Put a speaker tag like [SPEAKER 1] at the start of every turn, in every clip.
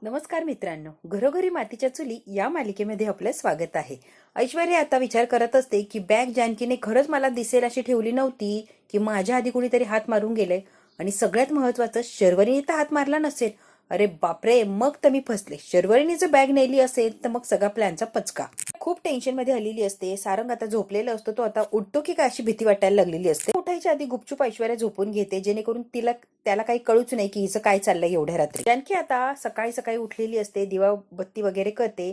[SPEAKER 1] नमस्कार मित्रांनो, घरोघरी मातीच्या चुली या मालिकेमध्ये आपलं स्वागत आहे. ऐश्वर्या आता विचार करत असते की बॅग जानकीने खरंच मला दिसेल अशी ठेवली नव्हती की माझ्या आधी कुणीतरी हात मारून गेले. आणि सगळ्यात महत्वाचं, शर्वरीने तर हात मारला नसेल. अरे बापरे, मग तर मी फसले. शर्वरीने जर बॅग नेली असेल तर मग सगळा प्लॅनचा पचका. खूप टेन्शन मध्ये आलेली असते. सारंग आता झोपलेला असतो. तो आता उठतो की काय अशी भीती वाटायला लागलेली असते. उठायच्या आधी गुपचूप ऐश्वर्या झोपून घेते, जेणेकरून त्याला काही कळूच नाही की हिचं काय चाललंय एवढ्या रात्री. जानकी आता सकाळी सकाळी उठलेली असते, दिवा बत्ती वगैरे करते.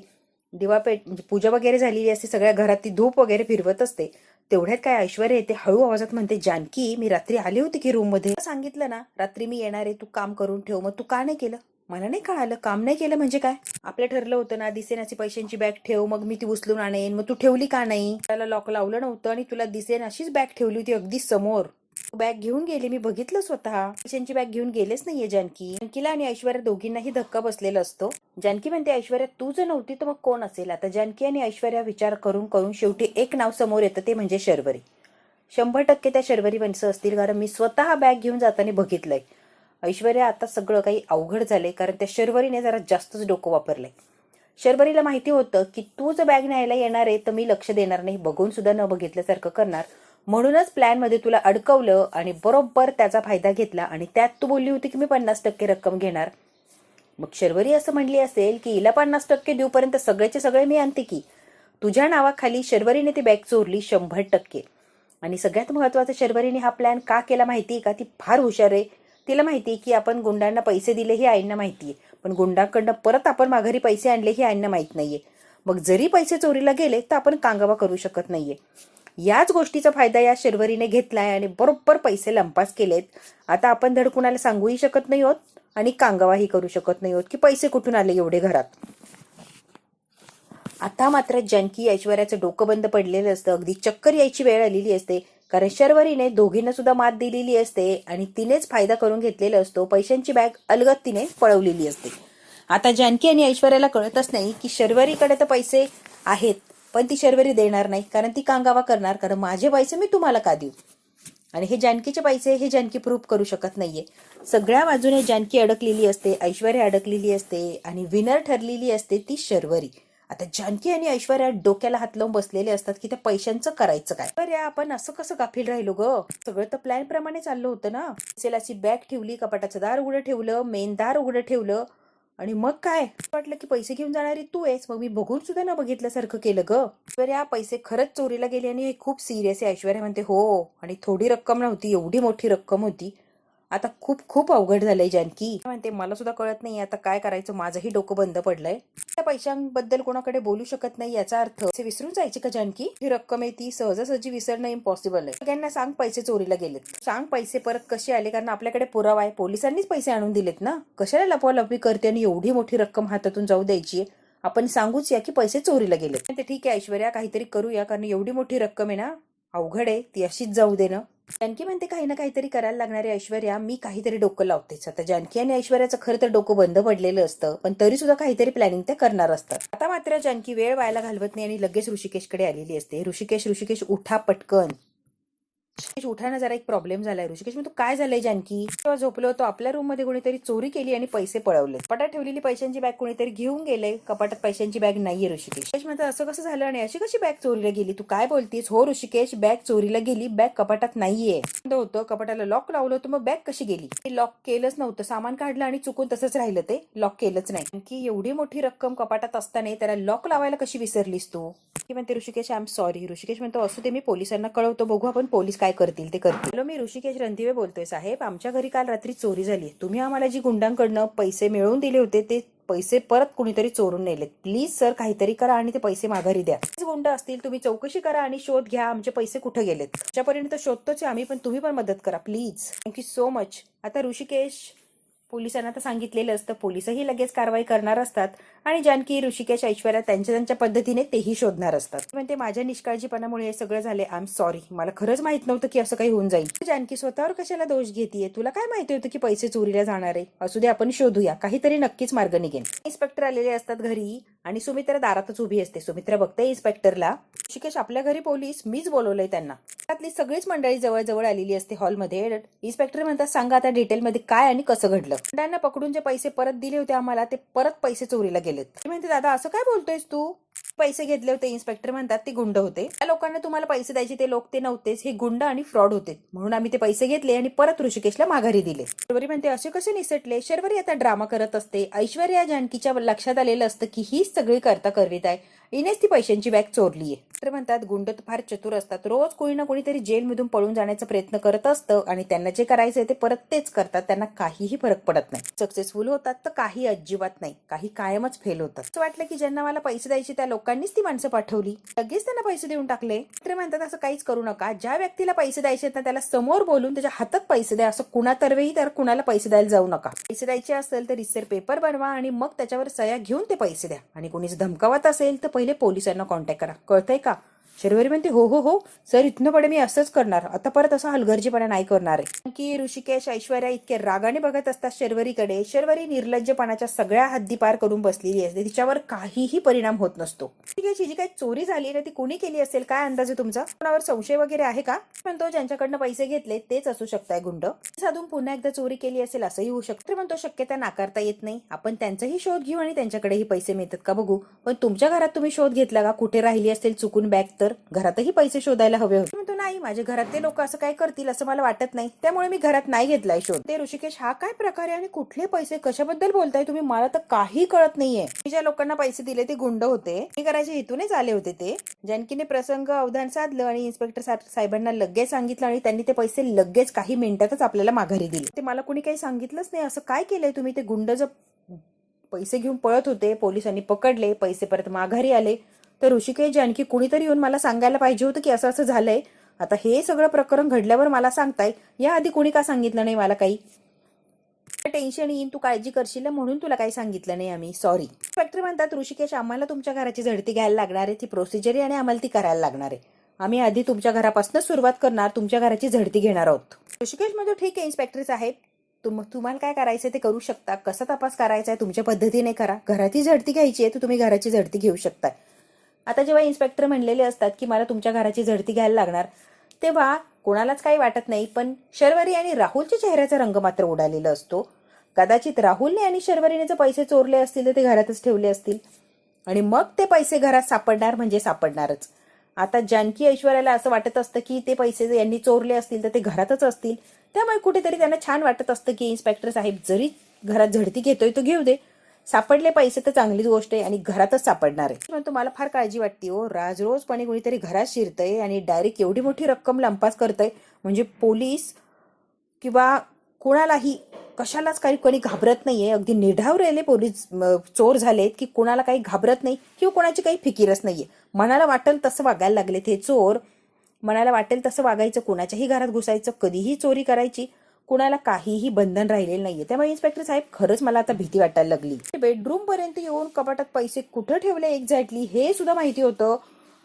[SPEAKER 1] म्हणजे पूजा वगैरे झालेली असते. सगळ्या घरात ती धूप वगैरे फिरवत असते. तेवढ्यात काय ऐश्वर्या येते. हळू आवाजात म्हणते, जानकी मी रात्री आली होती की रूम मध्ये. सांगितलं ना रात्री मी येणार आहे, तू काम करून ठेव. मग तू का नाही केलं? मला नाही कळालं. काम नाही केलं म्हणजे काय? आपलं ठरलं होतं ना, दिसेनाची पैशांची बॅग ठेव, मग मी ती उचलून आणेन. मग तू ठेवली का नाही? त्याला लॉक लावलं नव्हतं आणि तुला दिसेन अशीच बॅग ठेवली होती अगदी समोर. बॅग घेऊन गेले, मी बघितलं स्वतः. पैशांची बॅग घेऊन गेलेच नाहीये जानकी. जानकीला आणि ऐश्वर्या दोघींनाही धक्का बसलेला असतो. जानकी म्हणते, ऐश्वर्या तू जर नव्हती तर मग कोण असेल? आता जानकी आणि ऐश्वर्या विचार करून करून शेवटी एक नाव समोर येतं, ते म्हणजे शर्वरी. 100% त्या शर्वरी माणसं असतील, कारण मी स्वतः बॅग घेऊन जाताना बघितलंय. ऐश्वर्या आता सगळं काही अवघड झालंय, कारण त्या शर्वरीने जरा जास्तच डोकं वापरलंय. शर्वरीला माहिती होतं की तू जर बॅग न्यायला येणार आहे तर मी लक्ष देणार नाही, बघून सुद्धा न बघितल्यासारखं करणार. म्हणूनच प्लॅन मध्ये तुला अडकवलं आणि बरोबर त्याचा फायदा घेतला. आणि त्यात तू बोलली होती की मी 50% रक्कम घेणार. मग शर्वरी असं म्हणली असेल की हिला 50% देऊपर्यंत सगळेचे सगळे मी आणते की. तुझ्या नावाखाली शर्वरीने ती बॅग चोरली 100%. आणि सगळ्यात महत्वाचं, शर्वरीने हा प्लॅन का केला माहितीये का? ती फार हुशार आहे. तिला माहितीये की आपण गुंडांना पैसे दिले हे आईंना माहितीये, पण गुंडांकडनं परत आपण माघारी पैसे आणले हे आईंना माहित नाहीये. मग जरी पैसे चोरीला गेले तर आपण कांगावा करू शकत नाहीये. याच गोष्टीचा फायदा या शर्वरीने घेतलाय आणि बरोबर पैसे लंपास केलेत. आता आपण धड कुणाला सांगूही शकत नाही आहोत आणि कांगावाही करू शकत नाही आहोत की पैसे कुठून आले एवढे घरात. आता मात्र जानकी ऐश्वर्याचं डोकं बंद पडलेलं असतं. अगदी चक्कर यायची वेळ आलेली असते, कारण शर्वरीने दोघींना सुद्धा मात दिलेली असते आणि तिनेच फायदा करून घेतलेला असतो. पैशांची बॅग अलगद तिने पळवलेली असते. आता जानकी आणि ऐश्वर्याला कळतच नाही की शर्वरीकडे तर पैसे आहेत, पण ती शर्वरी देणार नाही, कारण ती कांगावा करणार, कारण माझे पैसे मी तुम्हाला का देऊ. आणि हे जानकीचे पैसे हे जानकी प्रूफ करू शकत नाहीये. सगळ्या बाजूने जानकी अडकलेली असते, ऐश्वर्या अडकलेली असते आणि विनर ठरलेली असते ती शर्वरी. आता जानकी आणि ऐश्वर्या डोक्याला हात लावून बसलेले असतात की त्या पैशांचं करायचं काय. ऐश्वर्या, आपण असं कसं गाफील राहिलो ग? सगळं तर प्लॅन प्रमाणे चाललं होतं ना. सेलाची बॅग ठेवली, कपाटाचं दार उघडं ठेवलं, मेन दार उघडं ठेवलं, आणि मग काय वाटलं की पैसे घेऊन जाणारी तू आहेस. मग मी बघून सुद्धा न बघितल्यासारखं केलं ग. ऐश्वर्या, पैसे खरंच चोरीला गेले आणि हे खूप सिरियस आहे. ऐश्वर्या म्हणते, हो, आणि थोडी रक्कम नव्हती, एवढी मोठी रक्कम होती. आता खूप खूप अवघड झालंय. जानकी म्हणते, मला सुद्धा कळत नाही आता काय करायचं, माझंही डोकं बंद पडलंय. त्या पैशांबद्दल कोणाकडे बोलू शकत नाही, याचा अर्थ विसरून जायची का जानकी? ही रक्कम आहे ती सहजासहजी विसरणं इम्पॉसिबल आहे. सगळ्यांना सांग पैसे चोरीला गेलेत, सांग पैसे परत कसे आले, कारण आपल्याकडे पुरावा आहे. पोलिसांनीच पैसे आणून दिलेत ना. कशाला लपवालपवी करते आणि एवढी मोठी रक्कम हातातून जाऊ द्यायची? आपण सांगूच या की पैसे चोरीला गेलेत. ते ठीक आहे ऐश्वर्या, काहीतरी करूया, कारण एवढी मोठी रक्कम आहे ना, अवघड आहे, ती अशीच जाऊ दे ना. जानकी म्हणते, काही ना काहीतरी करायला लागणार आहे ऐश्वर्या, मी काहीतरी डोकं लावतेच. आता जानकी आणि ऐश्वर्याचं खरं तर डोकं बंद पडलेलं असतं, पण तरी सुद्धा काहीतरी प्लॅनिंग ते करणार असतात. आता मात्र जानकी वेळ व्हायला घालवत नाही आणि लगेच ऋषिकेशकडे आलेली असते. ऋषिकेश उठा पटकन. उठायला जरा एक प्रॉब्लेम झालाय. ऋषिकेश म्हणतो, काय झालंय जानकी? तेव्हा झोपलो होतो, आपल्या रूम मध्ये कोणीतरी चोरी केली आणि पैसे पळवले. कपाटात ठेवलेली पैशांची बॅग कोणीतरी घेऊन गेले. कपाटात पैशांची बॅग नाहीये. ऋषिकेश म्हणतो, असं कसं झालं आणि अशी कशी बॅग चोरीला गेली? तू काय बोलतीस? हो ऋषिकेश, बॅग चोरीला गेली, बॅग कपाटात नाहीये. होतं, कपाटाला लॉक लावलं होतं, मग बॅग कशी गेली? लॉक केलंच नव्हतं, सामान काढलं आणि चुकून तसंच राहिलं, ते लॉक केलंच नाही. की एवढी मोठी रक्कम कपाटात असताना त्याला लॉक लावायला कशी विसरलीस तू? की म्हणते, Rishikesh I am sorry. Rishikesh म्हणतो, असू दे, मी पोलिसांना कळवतो, बघू आपण पोलीस काय करतील ते करतील. हॅलो, मी ऋषिकेश रणदिवे बोलतोय. साहेब, आमच्या घरी काल रात्री चोरी झाली. तुम्ही आम्हाला जी गुंडांकडनं पैसे मिळवून दिले होते ते पैसे परत कुणीतरी चोरून नेलेत. प्लीज सर, काहीतरी करा आणि ते पैसे माघारी द्या. गुंड असतील, तुम्ही चौकशी करा आणि शोध घ्या, आमचे पैसे कुठे गेलेत. तुमच्यापर्यंत शोधतोच आम्ही, पण तुम्ही पण मदत करा प्लीज. Thank you so much. आता ऋषिकेश पोलिसांना तर सांगितलेलं असतं, पोलिसही लगेच कारवाई करणार असतात आणि जानकी, ऋषिकेश, ऐश्वर्या त्यांच्या पद्धतीने तेही शोधणार असतात. म्हणते, माझ्या निष्काळजीपणामुळे हे सगळं झाले, आय एम सॉरी. मला खरंच माहित नव्हतं की असं काही होऊन जाईल. जानकी, स्वतःवर कशाला दोष घेतीये? तुला काय माहिती होतं की पैसे चोरीला जाणार आहे? असू दे, आपण शोधूया, काहीतरी नक्कीच मार्ग निघेल. इन्स्पेक्टर आलेले असतात घरी आणि सुमित्रा दारातच उभी असते. सुमित्रा बघते इन्स्पेक्टरला. ऋषिकेश, आपल्या घरी पोलीस, मीच बोलवलंय त्यांना. त्यातली सगळीच मंडळी जवळ आलेली असते हॉलमध्ये. इन्स्पेक्टर म्हणतात, सांगा आता डिटेलमध्ये काय आणि कसं घडलं. गुंडांना पकडून जे पैसे परत दिले होते आम्हाला, ते परत पैसे चोरीला गेलेत. म्हणते, दादा असं काय बोलतोयस तू? पैसे घेतले होते. इन्स्पेक्टर म्हणतात, ते गुंड होते. त्या लोकांना तुम्हाला पैसे द्यायचे ते लोक ते नव्हतेच, हे गुंड आणि फ्रॉड होते. म्हणून आम्ही ते पैसे घेतले आणि परत ऋषिकेशला माघारी दिले. शर्वरी म्हणते, असे कसे निसटले? शर्वरी आता ड्रामा करत असते. ऐश्वर्या जानकीच्या लक्षात आलेलं असतं की हीच सगळी करता करवीत आहे, हिनेच ती पैशांची बॅग चोरलीये. तर म्हणतात, गुंड तर फार चतुर असतात. रोज कोणी ना कोणीतरी जेलमधून पळून जाण्याचा प्रयत्न करत असतं आणि त्यांना जे करायचंय ते परत तेच करतात. त्यांना काहीही फरक पडत नाही. सक्सेसफुल होतात तर काही अजिबात नाही, काही कायमच फेल होतात. असं वाटलं की ज्यांना मला पैसे द्यायचे त्या लोकांनीच ती माणसं पाठवली, लगेच त्यांना पैसे देऊन टाकले. तर म्हणतात, असं काहीच करू नका. ज्या व्यक्तीला पैसे द्यायचे ना त्याला समोर बोलून त्याच्या हातात पैसे द्या. असं कुणातर्फेही तर कुणाला पैसे द्यायला जाऊ नका. पैसे द्यायचे असेल तर रिसर पेपर बनवा आणि मग त्याच्यावर सह्या घेऊन ते पैसे द्या. आणि कोणीच धमकावत असेल तर पहिले पोलिसांना कॉन्टॅक्ट करा. कळतंय का? शर्वरी म्हणते, हो हो हो सर, इथनं पुढे मी असंच करणार. आता परत असा हलगर्जीपणा नाही करणार आहे. की ऋषिकेश, ऐश्वर्या इतके रागाने बघत असतात शर्वरीकडे. शर्वरी निर्लज्जपणाच्या सगळ्या हद्दी पार करून बसलेली असते. तिच्यावर काहीही परिणाम होत नसतो. ऋषिकेशची जी काही चोरी झाली ना ती कोणी केली असेल? काय अंदाज आहे तुमचा? कोणावर संशय वगैरे आहे का? म्हणतो, ज्यांच्याकडनं पैसे घेतले तेच असू शकताय गुंड. साधून पुन्हा एकदा चोरी केली असेल असंही होऊ शकतं. म्हणतो, शक्यता नाकारता येत नाही. आपण त्यांचाही शोध घेऊ आणि त्यांच्याकडेही पैसे मिळतात का बघू. पण तुमच्या घरात तुम्ही शोध घेतला का? कुठे राहिली असेल चुकून बॅग तर घरातही पैसे शोधायला हवे होते. म्हणतो, नाही, माझे घरातले लोक असं काय करतील असं मला वाटत नाही, त्यामुळे मी घरात नाही घेतलाय शोध. ते ऋषिकेश, हा काय प्रकार आहे आणि कुठले पैसे, कशाबद्दल बोलताय तुम्ही? मला तर काही कळत नाहीये. मी ज्या लोकांना पैसे दिले ते गुंड होते, हे करायचे हेतूनेच आले होते ते. जानकीने प्रसंग अवधान साधलं आणि इन्स्पेक्टर साहेबांना लगेच सांगितलं आणि त्यांनी ते पैसे लगेच काही मिनिटातच आपल्याला माघारी दिले. ते मला कोणी काही सांगितलंच नाही. असं काय केलंय तुम्ही? ते गुंड जर पैसे घेऊन पळत होते, पोलिसांनी पकडले, पैसे परत माघारी आले, तर ऋषिकेश, जानकी कुणीतरी येऊन मला सांगायला पाहिजे होतं की असं असं झालंय. आता हे सगळं प्रकरण घडल्यावर मला सांगताय, या आधी कोणी का सांगितलं नाही मला काही? टेन्शन येईन, तू काळजी करशील म्हणून तुला काही सांगितलं नाही आम्ही, सॉरी. इन्स्पेक्टर म्हणतात, ऋषिकेश, आम्हाला तुमच्या घराची झडती घ्यायला लागणार आहे. ती प्रोसिजर आहे आणि आम्हाला ती करायला लागणार आहे. आम्ही आधी तुमच्या घरापासून सुरुवात करणार, तुमच्या घराची झडती घेणार आहोत. ऋषिकेश म्हणतो, ठीक आहे इन्स्पेक्टर साहेब, तुम्हाला काय करायचं ते करू शकता. कसा तपास करायचा आहे तुमच्या पद्धतीने करा. घराची झडती घ्यायची आहे तर तुम्ही घराची झडती घेऊ शकता. आता जेव्हा इन्स्पेक्टर म्हणलेले असतात की मला तुमच्या घराची झडती घ्यायला लागणार, तेव्हा कोणालाच काही वाटत नाही. पण शर्वरी आणि राहुलच्या चेहऱ्याचा रंग मात्र उडालेला असतो. कदाचित राहुलने आणि शर्वरीने जर पैसे चोरले असतील तर ते घरातच ठेवले असतील आणि मग ते पैसे घरात सापडणार म्हणजे सापडणारच. आता जानकी ऐश्वर्याला असं वाटत असतं की ते पैसे यांनी चोरले असतील तर ते घरातच असतील. त्यामुळे कुठेतरी त्यांना छान वाटत असतं की इन्स्पेक्टर साहेब जरी घरात झडती घेतोय तो घेऊ दे, सापडले पैसे तर चांगलीच गोष्ट आहे आणि घरातच सापडणार आहे. म्हणतो, मला फार काळजी वाटते हो. रोजपणे कोणीतरी घरात शिरतंय आणि डायरेक्ट एवढी मोठी रक्कम लंपास करतंय. म्हणजे पोलीस किंवा कोणालाही कशालाच कोणी घाबरत नाहीये. अगदी निढावलेले पोलीस चोर झालेत की कोणाला काही घाबरत नाही किंवा कोणाची काही फिकीरच नाहीये. मनाला वाटेल तसं वागायला लागले ते चोर. मनाला वाटेल तसं वागायचं, कोणाच्याही घरात घुसायचं, कधीही चोरी करायची, कुणाला काहीही बंधन राहिलेलं नाहीये. त्यामुळे इन्स्पेक्टर साहेब, खरंच मला आता भीती वाटायला लागली. बेडरूम पर्यंत येऊन कपाटात पैसे कुठं ठेवले एक्झॅक्टली हे सुद्धा माहिती होतं.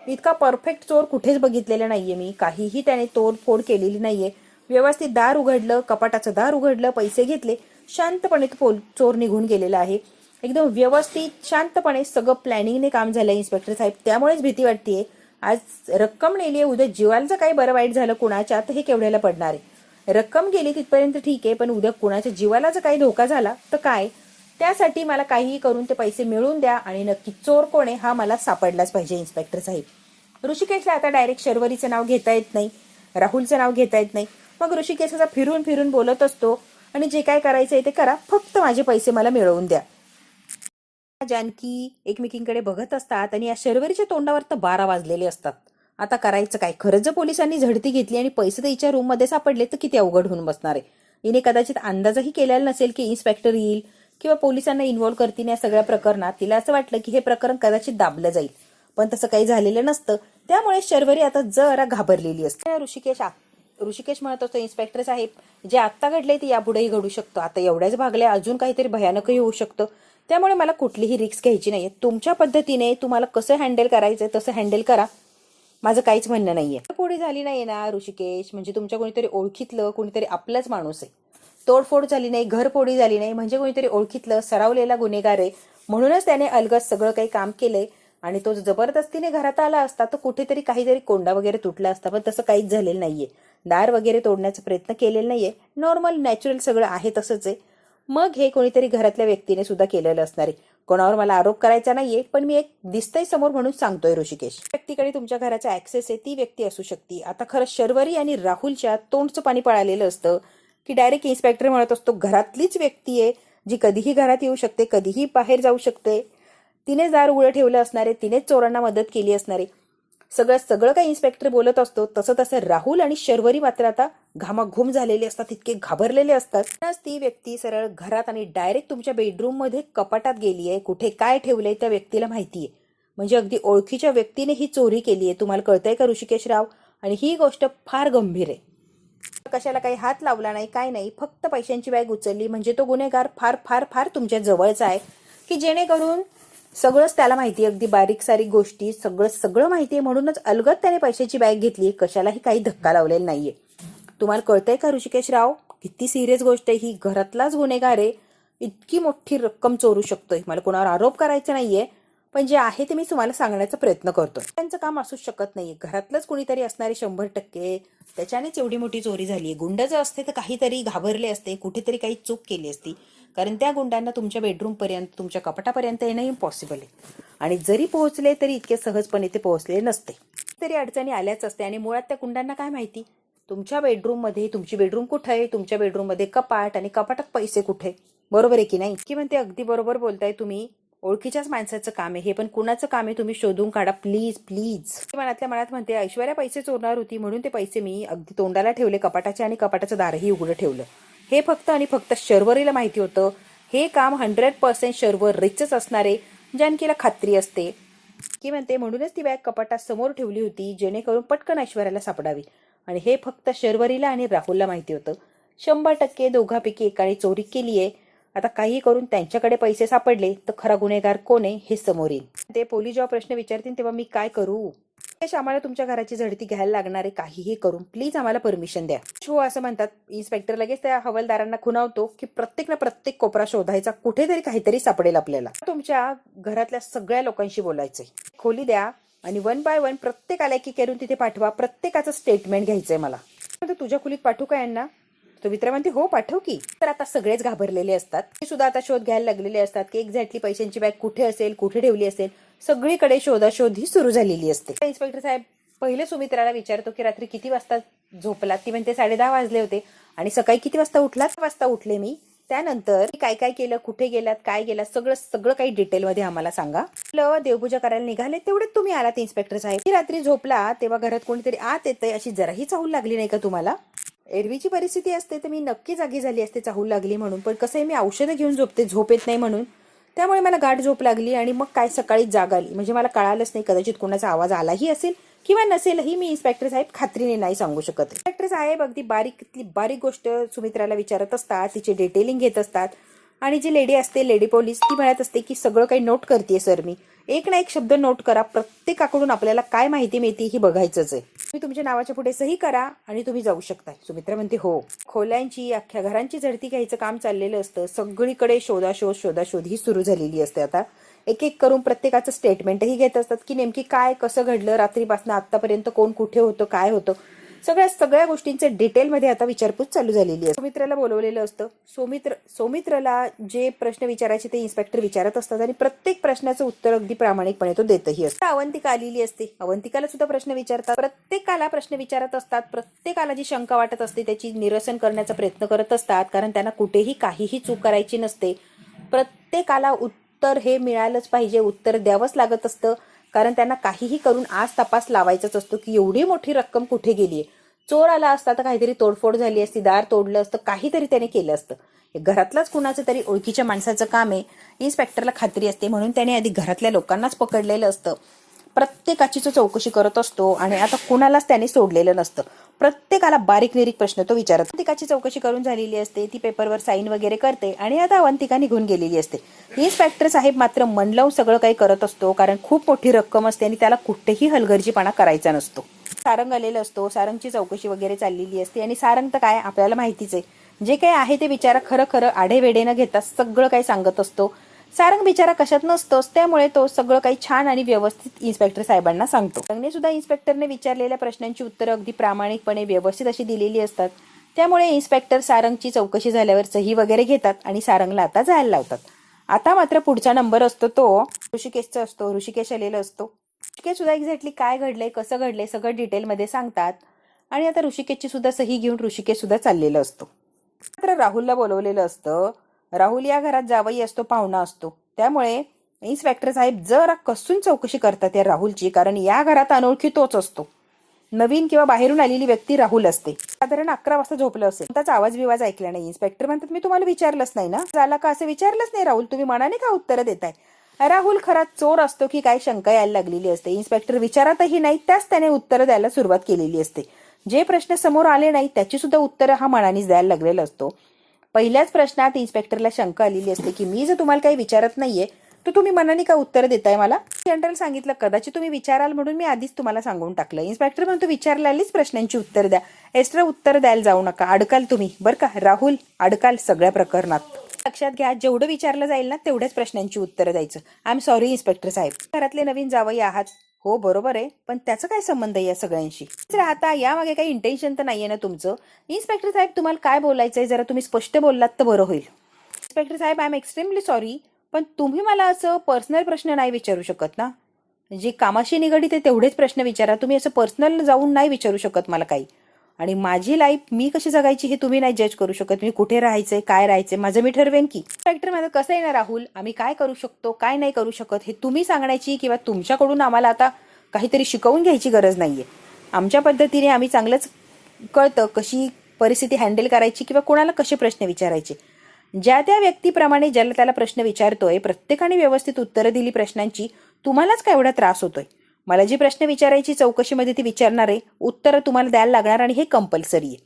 [SPEAKER 1] इतका परफेक्ट चोर कुठेच बघितलेला नाहीये मी. काहीही त्याने तोडफोड केलेली नाहीये. व्यवस्थित दार उघडलं, कपाटाचं दार उघडलं, पैसे घेतले, शांतपणे चोर निघून गेलेला आहे. एकदम व्यवस्थित शांतपणे सगळं प्लॅनिंगने काम झालंय इन्स्पेक्टर साहेब. त्यामुळेच भीती वाटतेय. आज रक्कम नेली, उद्या जीवाला काही बरं वाईट झालं कुणाच्या तर हे केवढ्याला पडणार आहे. रक्कम गेली तिथपर्यंत ठीक आहे, पण उद्या कुणाच्या जीवाला जर काही धोका झाला तर काय? त्यासाठी मला काहीही करून ते पैसे मिळवून द्या आणि नक्की चोर कोण आहे हा मला सापडलाच पाहिजे इन्स्पेक्टर साहेब. ऋषिकेशला आता डायरेक्ट शर्वरीचं नाव घेता येत नाही, राहुलचं नाव घेता येत नाही. मग ऋषिकेश असा फिरून फिरून बोलत असतो आणि जे काय करायचंय ते करा, फक्त माझे पैसे मला मिळवून द्या. जानकी एकमेकींकडे बघत असतात आणि या शर्वरीच्या तोंडावर तर 12 वाजलेले असतात. आता करायचं काय? खरंच जर पोलिसांनी झडती घेतली आणि पैसे तर हिच्या रूम मध्ये सापडले तर किती अवघड होऊन बसणार आहे. हिने कदाचित अंदाजही केलेला नसेल की इन्स्पेक्टर येईल किंवा पोलिसांना इन्व्हॉल्व्ह करतील या सगळ्या प्रकरणात. तिला असं वाटलं की हे प्रकरण कदाचित दाबलं जाईल, पण तसं काही झालेलं नसतं. त्यामुळे शर्वरी आता जरा घाबरलेली असते. ऋषिकेश म्हणत असतो, इन्स्पेक्टर साहेब, जे आत्ता घडले ते यापुढेही घडू शकतं. आता एवढ्याच भागल्या, अजून काहीतरी भयानकही होऊ शकतं. त्यामुळे मला कुठलीही रिस्क घ्यायची नाहीये. तुमच्या पद्धतीने तुम्हाला कसं हँडल करायचंय तसं हँडल करा, माझं काहीच म्हणणं नाहीये. कोणी झाली नाही ना ऋषिकेश, म्हणजे तुमच्या कोणीतरी ओळखीतलं कोणीतरी आपलाच माणूस आहे. तोडफोड झाली नाही, घरफोडी झाली नाही, म्हणजे कोणीतरी ओळखीतलं सरावलेला गुन्हेगार आहे. म्हणूनच त्याने अलगद सगळं काही काम केलंय आणि तो जबरदस्तीने घरात आला असता तर कुठेतरी काहीतरी कोंडा वगैरे तुटला असता, पण तसं काहीच झालेलं नाहीये. दार वगैरे तोडण्याचा प्रयत्न केलेला नाहीये. नॉर्मल नॅचरल सगळं आहे तसंच आहे. मग हे कोणीतरी घरातल्या व्यक्तीने सुद्धा केलेलं असणार आहे. कोणावर मला आरोप करायचा नाहीये, पण मी एक दिसतंय समोर म्हणून सांगतोय ऋषिकेश. व्यक्तीकडे तुमच्या घराचा ऍक्सेस आहे ती व्यक्ती असू शकते. आता खरं शर्वरी आणि राहुलच्या तोंडचं पाणी पळालेलं असतं की डायरेक्ट इन्स्पेक्टर म्हणत असतो घरातलीच व्यक्ती आहे जी कधीही घरात येऊ शकते, कधीही बाहेर जाऊ शकते, तिनेच दार उघडं ठेवलं असणार आहे, तिनेच चोरांना मदत केली असणार आहे. सगळं काही इन्स्पेक्टर बोलत असतो. तसं राहुल आणि शर्वरी मात्र आता घामाघूम झालेले असतात, इतके घाबरलेले असतात. ती व्यक्ती सरळ घरात आणि डायरेक्ट तुमच्या बेडरूम मध्ये कपाटात गेली आहे. कुठे काय ठेवलंय त्या व्यक्तीला माहितीये. म्हणजे अगदी ओळखीच्या व्यक्तीने ही चोरी केली आहे. तुम्हाला कळतंय का ऋषिकेश राव? आणि ही गोष्ट फार गंभीर आहे. कशाला काही हात लावला नाही, काय नाही, फक्त पैशांची बॅग उचलली म्हणजे तो गुन्हेगार फार फार फार तुमच्या जवळचा आहे की जेणेकरून सगळंच त्याला माहिती आहे, अगदी बारीक सारीक गोष्टी सगळं माहिती आहे. म्हणूनच अलगद त्याने पैशाची बॅग घेतली, कशालाही काही धक्का लावलेला नाहीये. तुम्हाला कळतंय का ऋषिकेश राव? किती सिरियस गोष्ट आहे ही. घरातलाच गुन्हेगार आहे, इतकी मोठी रक्कम चोरू शकतोय. मला कोणावर आरोप करायचा नाहीये, पण जे आहे ते मी तुम्हाला सांगण्याचा प्रयत्न करतोय. त्यांचं काम असूच शकत नाहीये. घरातलंच कुणीतरी असणारे 100%, त्याच्यानेच एवढी मोठी चोरी झाली. गुंड जर असते तर काहीतरी घाबरले असते, कुठेतरी काही चूक केली असती, कारण त्या गुंडांना तुमच्या बेडरूम पर्यंत, तुमच्या कपाटापर्यंत येणं इम्पॉसिबल आहे. आणि जरी पोहोचले तरी इतके सहजपणे ते पोहोचले नसते. तरी अडचणी आल्याच असते. आणि मुळात त्या गुंडांना काय माहिती तुमच्या बेडरूम मध्ये, तुमची बेडरूम कुठे आहे, तुमच्या बेडरूम मध्ये कपाट आणि कपाटात पैसे कुठे. बरोबर आहे की नाही? की म्हणते अगदी बरोबर बोलताय तुम्ही. ओळखीच्याच माणसाचं काम आहे हे, पण कुणाचं काम आहे तुम्ही शोधून काढा प्लीज प्लीज. मनातल्या मनात म्हणते ऐश्वर्या पैसे चोरणार होती म्हणून ते पैसे मी अगदी तोंडाला ठेवले कपाटाचे आणि कपाटाचं दारही उघडं ठेवलं. हे फक्त आणि फक्त शर्वरीला माहिती होतं. हे काम 100% शर्वरीचंच असणार आहे. जानकीला खात्री असते की म्हणते म्हणूनच ती बॅग कपाटात समोर ठेवली होती जेणेकरून पटकन ऐश्वर्याला सापडावी. आणि हे फक्त शर्वरीला आणि राहुलला माहिती होतं. 100% दोघांपैकी एकाने चोरी केली आहे. आता काही करून त्यांच्याकडे पैसे सापडले तर खरा गुन्हेगार कोण आहे हे समोर येईल. ते पोलीस जेव्हा प्रश्न विचारतील तेव्हा मी काय करू? आम्हाला तुमच्या घराची झडती घ्यायला लागणार आहे, काहीही करून प्लीज आम्हाला परमिशन द्या. हो असं म्हणतात. इन्स्पेक्टर लगेच त्या हवालदारांना खुणावतो की प्रत्येक कोपरा शोधायचा, कुठेतरी काहीतरी सापडेल आपल्याला. तुमच्या घरातल्या सगळ्या लोकांशी बोलायचंय. खोली द्या आणि 1 बाय 1 प्रत्येकाला एक करून तिथे पाठवा. प्रत्येकाचं स्टेटमेंट घ्यायचंय मला. तुझ्या खोलीत पाठवू का यांना? तो मित्र म्हणते हो पाठव की. तर आता सगळेच घाबरलेले असतात. ते सुद्धा आता शोध घ्यायला लागलेले असतात की एक्झॅक्टली पैशांची बॅग कुठे असेल, कुठे ठेवली असेल. सगळीकडे शोधाशोध ही सुरू झालेली असते. इन्स्पेक्टर साहेब पहिले सुमित्राला विचारतो की रात्री किती वाजता झोपलात? ती म्हणते 10:30 वाजले होते. आणि सकाळी किती वाजता उठलात? 7 वाजता उठले मी. त्यानंतर काय काय केलं, कुठे गेलात, काय गेलात, सगळं काही डिटेलमध्ये आम्हाला सांगा. देवपूजा करायला निघाले तेवढेच तुम्ही आलात इन्स्पेक्टर साहेब. रात्री झोपला तेव्हा घरात कोणीतरी आत येतंय अशी जराही चाहूल लागली नाही का तुम्हाला? एरवीची परिस्थिती असते तर मी नक्की जागी झाली असते चाहूल लागली म्हणून, पण कसं आहे मी औषधं घेऊन झोपते, झोप येत नाही म्हणून. त्यामुळे मला गाढ झोप लागली आणि मग काय सकाळी जाग आली. म्हणजे मला कळालंच नाही, कदाचित कोणाचा आवाज आलाही असेल किंवा नसेलही. मी इन्स्पेक्टर साहेब खात्रीने नाही सांगू शकत. इन्स्पेक्टर साहेब अगदी बारीक गोष्ट सुमित्राला विचारत असतात, तिचे डिटेलिंग घेत असतात. आणि जी लेडी असते, लेडी पोलीस, ती म्हणत असते की सगळं काही नोट करते सर मी. एक ना एक शब्द नोट करा, प्रत्येकाकडून आपल्याला काय माहिती मिळते ही बघायचंच आहे. तुम्ही तुमच्या नावाच्या पुढे सही करा आणि तुम्ही जाऊ शकता. सुमित्रा म्हणते हो. खोल्यांची, अख्ख्या घरांची झडती घ्यायचं काम चाललेलं असतं. सगळीकडे शोधाशोध ही सुरू झालेली असते. आता एक एक करून प्रत्येकाचं स्टेटमेंटही घेत असतात की नेमकी काय कसं घडलं, रात्रीपासून आतापर्यंत कोण कुठे होतं, काय होतं, सगळ्या गोष्टींचे डिटेलमध्ये आता विचारपूस चालू झालेली आहे. सुमित्राला बोलवलेलं असतं. सौमित्रला जे प्रश्न विचारायचे ते इन्स्पेक्टर विचारत असतात आणि प्रत्येक प्रश्नाचं उत्तर अगदी प्रामाणिकपणे तो देतही असतो. अवंतिका आलेली असते. अवंतिकाला सुद्धा प्रश्न विचारतात. प्रत्येकाला प्रश्न विचारत असतात. प्रत्येकाला जी शंका वाटत असते त्याची निरसन करण्याचा प्रयत्न करत असतात, कारण त्यांना कुठेही काहीही चूक करायची नसते. प्रत्येकाला उत्तर हे मिळालंच पाहिजे, उत्तर द्यावंच लागत असतं, कारण त्यांना काहीही करून आज तपास लावायचाच असतो की एवढी मोठी रक्कम कुठे गेलीये. चोर आला असता तर काहीतरी तोडफोड झाली असती, दार तोडलं असतं, काहीतरी त्याने केलं असतं. घरातलाच कुणाचं तरी ओळखीच्या माणसाचं काम आहे. इन्स्पेक्टरला खात्री असते म्हणून त्याने आधी घरातल्या लोकांनाच पकडलेलं असतं. प्रत्येकाची तो चौकशी करत असतो आणि आता कुणालाच त्याने सोडलेलं नसतं. प्रत्येकाला बारीक निरीक प्रश्न तो विचारत. अवंतिकाची चौकशी करून झालेली असते. ती पेपरवर साईन वगैरे करते आणि आता अवंतिका निघून गेलेली असते. इन्स्पेक्टर साहेब मात्र मन लावून सगळं काही करत असतो, कारण खूप मोठी रक्कम असते आणि त्याला कुठेही हलगर्जीपणा करायचा नसतो. सारंग आलेलं असतो. सारंगची चौकशी वगैरे चाललेली असते आणि सारंग तर काय आपल्याला माहितीच आहे, जे काही आहे ते विचारा खरं आढेवेढे न घेता सगळं काही सांगत असतो. सारंग बिचारा कशात नसतोच, त्यामुळे तो सगळं काही छान आणि व्यवस्थित इन्स्पेक्टर साहेबांना सांगतो. सारंगने सुद्धा इन्स्पेक्टरने विचारलेल्या प्रश्नांची उत्तरं अगदी प्रामाणिकपणे व्यवस्थित अशी दिलेली असतात. त्यामुळे इन्स्पेक्टर सारंगची चौकशी झाल्यावर सही वगैरे घेतात आणि सारंगला आता जायला लावतात. आता मात्र पुढचा नंबर असतो तो ऋषिकेशचा असतो. ऋषिकेश आलेला असतो. ऋषिकेश सुद्धा एक्झॅक्टली काय घडलंय, कसं घडलंय सगळं डिटेलमध्ये सांगतात. आणि आता ऋषिकेशची सुद्धा सही घेऊन ऋषिकेश सुद्धा चाललेला असतो. मात्र राहुलला बोलवलेलं असतं. राहुल या घरात जावई असतो, पाहुणा असतो. त्यामुळे इन्स्पेक्टर साहेब जरा कसून चौकशी करतात या राहुलची, कारण या घरात अनोळखी तोच असतो. नवीन किंवा बाहेरून आलेली व्यक्ती राहुल असते. साधारण 11 वाजता झोपलं असेल. त्याचा आवाज बिवाज ऐकला नाही. इन्स्पेक्टर म्हणतात, मी तुम्हाला विचारलंच नाही ना, झाला का असं विचारलंच नाही राहुल, तुम्ही मनाने का उत्तर देताय. राहुल खरा चोर असतो की काय शंका यायला लागलेली असते. इन्स्पेक्टर विचारतही नाही, त्याच त्याने उत्तर द्यायला सुरुवात केलेली असते. जे प्रश्न समोर आले नाही त्याची सुद्धा उत्तरं हा मनानेच द्यायला लागलेला असतो. पहिल्याच प्रश्नात इन्स्पेक्टरला शंका आलेली असते की मी जर तुम्हाला काही विचारत नाहीये तर तुम्ही मनाने का उत्तर देताय मला. जनरल सांगितलं कदाचित तुम्ही विचाराल म्हणून मी आधीच तुम्हाला सांगून टाकलं. इन्स्पेक्टर म्हणतो विचारलेलीच प्रश्नांची उत्तर द्या, एक्स्ट्रा उत्तर द्यायला जाऊ नका, अडकाल तुम्ही बरं का राहुल, अडकाल सगळ्या प्रकरणात. लक्षात घ्या, जेवढं विचारलं जाईल ना तेवढ्याच प्रश्नांची उत्तरं द्यायचं. आय एम सॉरी इन्स्पेक्टर साहेब, घरातले नवीन जावई आहात. हो बरोबर आहे, पण त्याचा काय संबंध आहे या सगळ्यांशी. राहता यामागे काही इंटेन्शन तर नाहीये ना तुमचं. इन्स्पेक्टर साहेब तुम्हाला काय बोलायचंय जरा तुम्ही स्पष्ट बोललात तर बरं होईल. इन्स्पेक्टर साहेब आय एम एक्स्ट्रीमली सॉरी, पण तुम्ही मला असं पर्सनल प्रश्न नाही विचारू शकत ना. जे कामाशी निगडीत आहे तेवढेच प्रश्न विचारा, तुम्ही असं पर्सनल जाऊन नाही विचारू शकत मला काही. आणि माझी लाईफ मी कशी जगायची हे तुम्ही नाही जज करू शकत. मी कुठे राहायचंय, काय राहायचंय माझं मी ठरवेन की. इन्स्पेक्टर माझं कसं आहे ना राहुल, आम्ही काय करू शकतो काय नाही करू शकत हे तुम्ही सांगण्याची किंवा तुमच्याकडून आम्हाला आता काहीतरी शिकवून घ्यायची गरज नाहीये. आमच्या पद्धतीने आम्ही चांगलंच कळतं कशी परिस्थिती हँडल करायची किंवा कोणाला कसे प्रश्न विचारायचे. ज्या त्या व्यक्तीप्रमाणे ज्याला त्याला प्रश्न विचारतोय प्रत्येकाने व्यवस्थित उत्तरं दिली प्रश्नांची, तुम्हालाच काय एवढा त्रास होतोय. मला जी प्रश्न विचारायची चौकशीमध्ये ती विचारणार आहे, उत्तरं तुम्हाला द्यायला लागणार आणि हे कंपल्सरी आहे.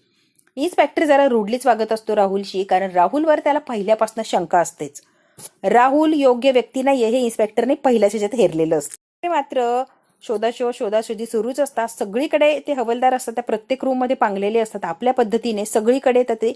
[SPEAKER 1] इन्स्पेक्टर जरा रूडलीच वागत असतो राहुलशी, कारण राहुलवर त्याला पहिल्यापासून शंका असतेच. राहुल योग्य व्यक्ती नाहीये हे इन्स्पेक्टरने पहिल्याच ह्याच्यात हेरलेलं असतं. मात्र शोधाशोधी सुरूच असतात. सगळीकडे ते हवालदार असतात, त्या प्रत्येक रूम मध्ये पांगलेले असतात आपल्या पद्धतीने. सगळीकडे तर ते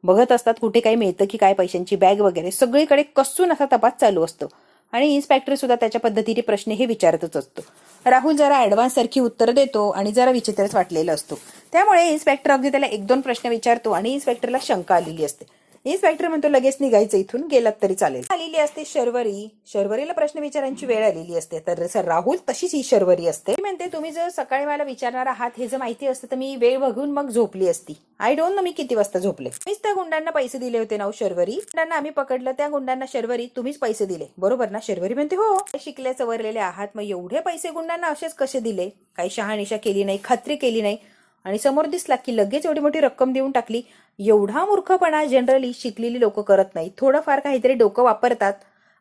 [SPEAKER 1] बघत असतात कुठे काही मिळतं की काय, पैशांची बॅग वगैरे सगळीकडे कसून असा तपास चालू असतो. आणि इन्स्पेक्टर सुद्धा त्याच्या पद्धतीने प्रश्न हे विचारतच असतो. राहुल जरा ऍडव्हान्स सारखी उत्तर देतो आणि जरा विचित्रच वाटलेलं असतो. त्यामुळे इन्स्पेक्टर अगदी त्याला 1-2 प्रश्न विचारतो आणि इन्स्पेक्टरला शंका आलेली असते. इन्स्पेक्टर म्हणतो लगेच निघायचं इथून, गेलात तरी चालेल. आलेली असते शर्वरी. शर्वरीला प्रश्न विचारांची वेळ आलेली असते. तर राहुल तशीच ही शर्वरी असते. म्हणते तुम्ही जर सकाळी मला विचारणार आहात हे जर माहिती असतं तर मी वेळ बघून मग झोपली असती. आय डोंट नो मी किती वाजता झोपले. मीच त्या गुंडांना पैसे दिले होते ना शर्वरी. गुंडांना आम्ही पकडलं, त्या गुंडांना शर्वरी तुम्हीच पैसे दिले बरोबर ना. शर्वरी म्हणते हो. शिकल्या सवरलेले आहात, मग एवढे पैसे गुंडांना असेच कसे दिले. काही शहानिशा केली नाही, खात्री केली नाही आणि समोर दिसला की लगेच एवढी मोठी रक्कम देऊन टाकली. एवढा मूर्खपणा जनरली शिकलेली लोक करत नाही. थोडंफार काहीतरी डोकं वापरतात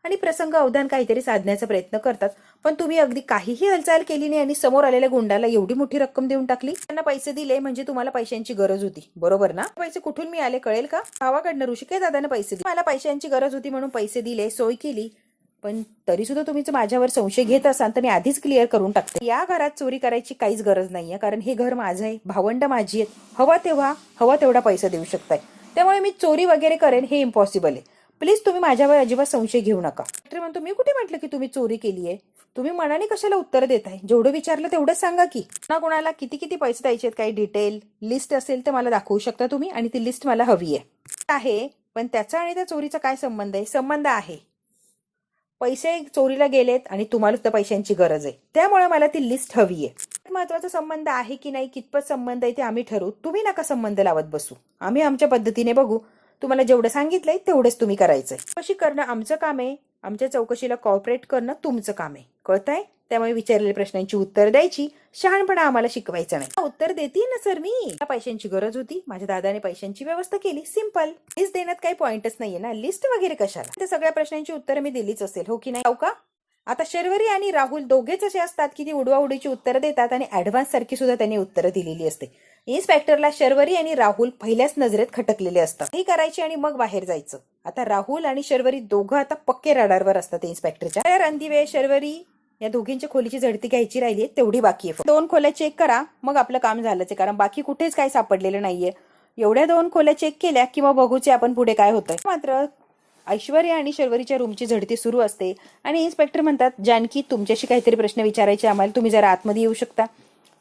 [SPEAKER 1] आणि प्रसंग अवधान काहीतरी साधण्याचा प्रयत्न करतात. पण तुम्ही अगदी काहीही हालचाल केली नाही आणि समोर आलेल्या गुंडाला एवढी मोठी रक्कम देऊन टाकली. त्यांना पैसे दिले म्हणजे तुम्हाला पैशांची गरज होती बरोबर ना. पैसे कुठून मिळाले कळेल का. भावाकडनं ऋषिकेश दादाने पैसे दिले. मला पैशांची गरज होती म्हणून पैसे दिले, सोय केली. पण तरी सुद्धा तुम्ही माझ्यावर संशय घेत असाल तर मी आधीच क्लिअर करून टाकते. या घरात चोरी करायची काहीच गरज नाहीये, कारण हे घर माझं आहे, भावंड माझी आहेत. हवा तेवढा पैसा देऊ शकताय. त्यामुळे मी चोरी वगैरे करेन हे इम्पॉसिबल आहे. प्लीज तुम्ही माझ्यावर अजिबात संशय घेऊ नका. डॉक्टर म्हणतो मी कुठे म्हटलं की तुम्ही चोरी केली आहे. तुम्ही मनाने कशाला उत्तर देताय. जेवढं विचारलं तेवढंच सांगा की. कोणाला किती किती पैसे द्यायचे आहेत, काही डिटेल लिस्ट असेल तर मला दाखवू शकता तुम्ही, आणि ती लिस्ट मला हवी आहे. पण त्याचा आणि त्या चोरीचा काय संबंध आहे. संबंध आहे. पैसे चोरीला गेलेत आणि तुम्हाला त्या पैशांची गरज आहे, त्यामुळे मला ती लिस्ट हवी आहे. महत्वाचा संबंध आहे की नाही, कितपत संबंध आहे ते आम्ही ठरवू. तुम्ही नका संबंध लावत बसू. आम्ही आमच्या पद्धतीने बघू. तुम्हाला जेवढं सांगितलंय तेवढंच तुम्ही करायचंय. चौकशी करणं आमचं काम आहे, आमच्या चौकशीला कॉर्पोरेट करणं तुमचं काम आहे. कळतंय. त्यामुळे विचारलेल्या प्रश्नांची उत्तर द्यायची, शहाणपणा आम्हाला शिकवायचं नाही. उत्तर देते ना सर, मी पैशांची गरज होती, माझ्या दादाने पैशांची व्यवस्था केली. सिंपल. लिस्ट देण्यात काही पॉइंटच नाहीये ना, लिस्ट वगैरे कशाला. त्या सगळ्या प्रश्नांची उत्तर मी दिलीच असेल, हो की नाही. हो का. आता शर्वरी आणि राहुल दोघेच असे असतात की ती उडवाउडीची उत्तरं देतात आणि ऍडव्हान्स सारखी सुद्धा त्यांनी उत्तरं दिलेली असते. इन्स्पेक्टरला शर्वरी आणि राहुल पहिल्याच नजरेत खटकलेले असतात. ही करायची आणि मग बाहेर जायचं. आता राहुल आणि शर्वरी दोघं आता पक्के रडारवर असतात इन्स्पेक्टरच्या. रणदिवे शर्वरी या दोघींच्या खोलीची झडती घ्यायची राहिली, तेवढी बाकी आहे. 2 खोल्या चेक करा, मग आपलं काम झालंच आहे, कारण बाकी कुठेच काही सापडलेलं नाहीये. एवढ्या 2 खोल्या चेक केल्या की मग बघूचे आपण पुढे काय होतंय. मात्र ऐश्वर्या आणि शर्वरीच्या रूमची झडती सुरू असते आणि इन्स्पेक्टर म्हणतात, जानकी तुमच्याशी काहीतरी प्रश्न विचारायचे आम्हाला, तुम्ही जरा आतमध्ये येऊ शकता.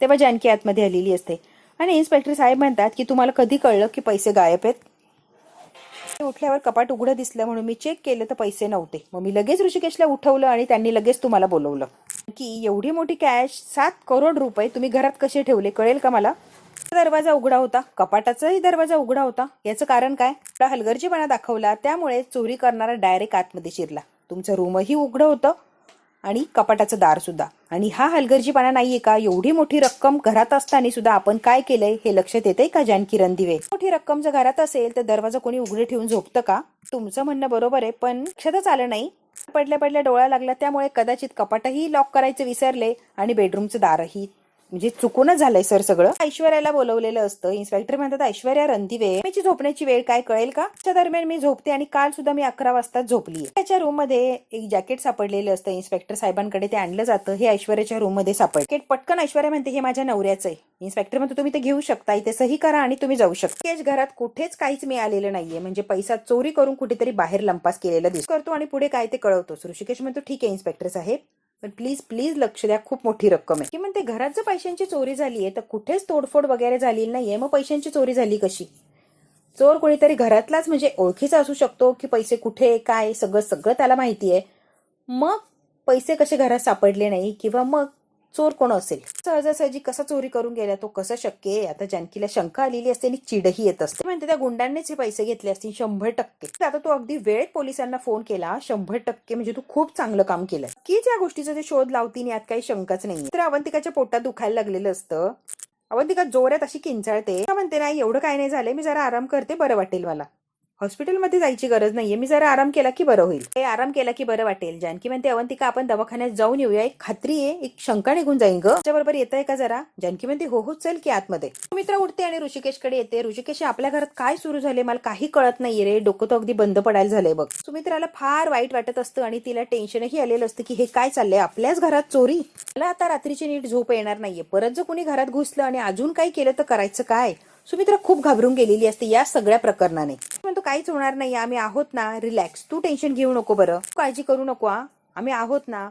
[SPEAKER 1] तेव्हा जानकी आतमध्ये आलेली असते आणि इन्स्पेक्टर साहेब म्हणतात की तुम्हाला कधी कळलं की पैसे गायब आहेत? उठल्यावर कपाट उघडं दिसलं म्हणून मी चेक केलं तर पैसे नव्हते. मग मी लगेच ऋषिकेशला उठवलं आणि त्यांनी लगेच तुम्हाला बोलवलं. की एवढी मोठी कॅश 7 करोड रुपये तुम्ही घरात कसे ठेवले कळेल का मला? दरवाजा उघडा होता, कपाटाचाही दरवाजा उघडा होता. याचं कारण काय? हलगर्जीपणा दाखवला त्यामुळे चोरी करणारा डायरेक्ट आतमध्ये शिरला. तुमचं रूमही उघडं होतं आणि कपाटाचं दार सुद्धा. आणि हा हलगर्जीपणा नाहीये का? एवढी मोठी रक्कम घरात असताना सुद्धा आपण काय केलंय हे लक्षात येतंय का जानकी रणदिवे? मोठी रक्कम जर घरात असेल तर दरवाजा कोणी उघडे ठेवून झोपतं का? तुमचं म्हणणं बरोबर आहे, पण लक्षातच आलं नाही. पडल्या पडल्या डोळा लागला त्यामुळे कदाचित कपाटही लॉक करायचे विसरले आणि बेडरूमचं दारही, म्हणजे चुकूनच झालंय सर सगळं. ऐश्वर्याला बोलवलेलं असतं. इन्स्पेक्टर म्हणतात, ऐश्वर्या रणदिवे माझी झोपण्याची वेळ काय कळेल का? त्या दरम्यान मी झोपते आणि काल सुद्धा मी 11 वाजता झोपली. त्याच्या रूम मध्ये एक जॅकेट सापडलेलं असतं. इन्स्पेक्टर साहेबांकडे ते आणलं जातं. हे ऐश्वर्याच्या रूम मध्ये सापडलं. पटकन ऐश्वर्या म्हणते, हे माझ्या नवऱ्याचं आहे. इन्स्पेक्टर म्हणतो, तुम्ही ते घेऊ शकता, इथे सही करा आणि तुम्ही जाऊ शकता. केश घरात कुठेच काहीच मिळालेलं नाहीये, म्हणजे पैसा चोरी करून कुठेतरी बाहेर लंपास केलेला दिसतो. करतो आणि पुढे काय ते कळवतोच. ऋषिकेश म्हणतो, ठीक आहे इन्स्पेक्टर साहेब, पण प्लीज प्लीज लक्ष द्या, खूप मोठी रक्कम आहे. की म्हणते घरात जर पैशांची चोरी झाली आहे तर कुठेच तोडफोड वगैरे झालेली नाहीये, मग पैशांची चोरी झाली कशी? चोर कोणीतरी घरातलाच म्हणजे ओळखीचा असू शकतो की पैसे कुठे काय सगळं सगळं त्याला माहिती आहे. मग पैसे कसे घरात सापडले नाही किंवा मग चोर कोण असेल? सहजासहजी कसा चोरी करून गेला तो कसं शक्य आहे? आता जानकीला शंका आलेली असते आणि चिडही येत असते. म्हणते त्या गुंडांनीच हे पैसे घेतले असतील 100%. आता तू अगदी वेळेत पोलिसांना फोन केला, 100% म्हणजे तू खूप चांगलं काम केलं की त्या गोष्टीचा ते शोध लावतील यात काही शंकाच नाही. तर अवंतिकाच्या पोटात दुखायला लागलेलं असतं. अवंतिका जोरात अशी किंचाळते. म्हणते नाही एवढं काय नाही झालंय, मी जरा आराम करते, बरं वाटेल मला. हॉस्पिटलमध्ये जायची गरज नाहीये, मी जरा आराम केला की बरं होईल. हे आराम केला की बरं वाटेल. जानकी म्हणते, अवंतिका आपण दवाखान्यात जाऊन येऊया, एक खात्री आहे, एक शंका निघून जाईल ग. त्याच्याबरोबर येतंय का जरा? जानकी म्हणते, हो हो चल की आतमध्ये. सुमित्रा उठते आणि ऋषिकेशकडे येते. ऋषिकेश, आपल्या घरात काय सुरू झाले मला काही कळत नाहीये रे, डोकं तो अगदी बंद पडायला झालंय बघ. सुमित्राला फार वाईट वाटत असतं आणि तिला टेन्शनही आलेलं असतं की हे काय चाललंय, आपल्याच घरात चोरी. मला आता रात्रीची नीट झोप येणार नाहीये, परत जर कोणी घरात घुसलं आणि अजून काही केलं तर करायचं काय? सुमित्रा खूप घाबरून गेलेली असते या सगळ्या प्रकरणाने. म्हणतो काहीच होणार नाही, आम्ही आहोत ना, रिलॅक्स, तू टेन्शन घेऊ नको, बरं काळजी करू नको, आम्ही आहोत ना.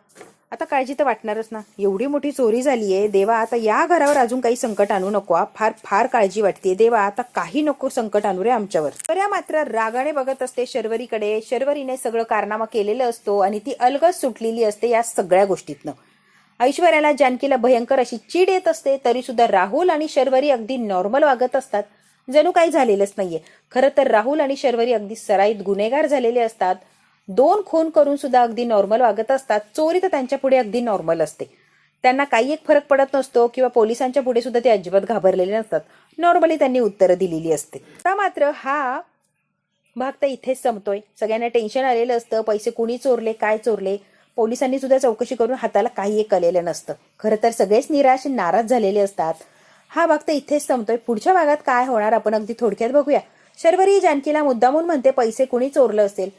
[SPEAKER 1] आता काळजी तर वाटणारच ना, एवढी मोठी चोरी झालीये देवा, आता या घरावर अजून काही संकट आणू नको, फार फार काळजी वाटते देवा, आता काही नको संकट आणू रे आमच्यावर. पर्या मात्र रागाने बघत असते शर्वरीकडे. शर्वरीने सगळं कारनामा केलेलं असतो आणि ती अलगद सुटलेली असते या सगळ्या गोष्टीतनं. ऐश्वर्याला जानकीला भयंकर अशी चीड येत असते, तरी सुद्धा राहुल आणि शर्वरी अगदी नॉर्मल वागत असतात, जणू काही झालेलंच नाहीये. खरं तर राहुल आणि शर्वरी अगदी सराईत गुन्हेगार झालेले असतात. 2 खून करून सुद्धा अगदी नॉर्मल वागत असतात. चोरी तर त्यांच्या पुढे अगदी नॉर्मल असते, त्यांना काही एक फरक पडत नसतो किंवा पोलिसांच्या पुढे सुद्धा ते अजिबात घाबरलेले नसतात. नॉर्मली त्यांनी उत्तरं दिलेली असते. मात्र हा भाग तर इथेच संपतोय. सगळ्यांना टेन्शन आलेलं असतं, पैसे कुणी चोरले, काय चोरले, पोलिसांनी सुद्धा चौकशी करून हाताला काही एक आलेलं नसतं. खरं तर सगळेच निराश नाराज झालेले असतात. हा भाग तर इथेच संपतोय. पुढच्या भागात काय होणार आपण अगदी थोडक्यात बघूया. शर्वरी जानकीला मुद्दामून म्हणते पैसे कुणी चोरलं असेल.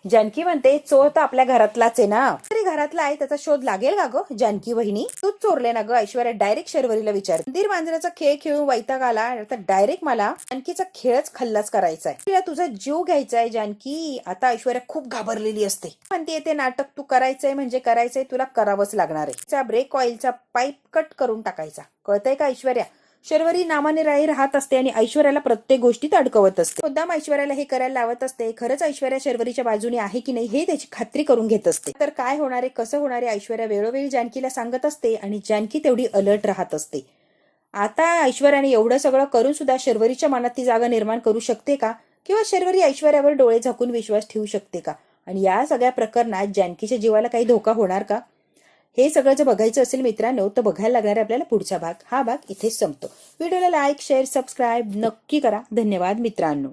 [SPEAKER 1] जानकी म्हणते चोर तर आपल्या घरातलाच आहे ना, तरी घरातला आहे त्याचा शोध लागेल का ग जानकी वहिनी, तूच चोरले ना ग? ऐश्वर्या डायरेक्ट शर्वरीला विचार. मंदिर मांजराचा खेळ खेळून वैताग आला, आता डायरेक्ट मला जानकीचा खेळच खल्लास करायचा आहे, तिला तुझा जीव घ्यायचा आहे जानकी. आता ऐश्वर्या खूप घाबरलेली असते. म्हणते ते नाटक तू करायचंय म्हणजे करायचंय, तुला करावंच लागणार आहे. ब्रेक ऑइलचा पाईप कट करून टाकायचा, कळतंय का ऐश्वर्या? शर्वरी नामानिराळी राहत असते आणि ऐश्वर्याला प्रत्येक गोष्टीत अडकवत असते. मुद्दाम ऐश्वर्याला हे करायला लावत असते. खरंच ऐश्वर्या शर्वरीच्या बाजूने आहे की नाही हे त्याची खात्री करून घेत असते. तर काय होणार आहे, कसं होणार आहे, ऐश्वर्या वेळोवेळी जानकीला सांगत असते आणि जानकी तेवढी अलर्ट राहत असते. आता ऐश्वर्याने एवढं सगळं करून सुद्धा शर्वरीच्या मनात ती जागा निर्माण करू शकते का? किंवा शर्वरी ऐश्वर्यावर डोळे झाकून विश्वास ठेवू शकते का? आणि या सगळ्या प्रकरणात जानकीच्या जीवाला काही धोका होणार का? हे सगळं जर बघायचं असेल मित्रांनो तर बघायला लागणार आहे आपल्याला पुढचा भाग. हा भाग इथेच संपतो. व्हिडिओला लाईक शेअर सबस्क्राईब नक्की करा. धन्यवाद मित्रांनो.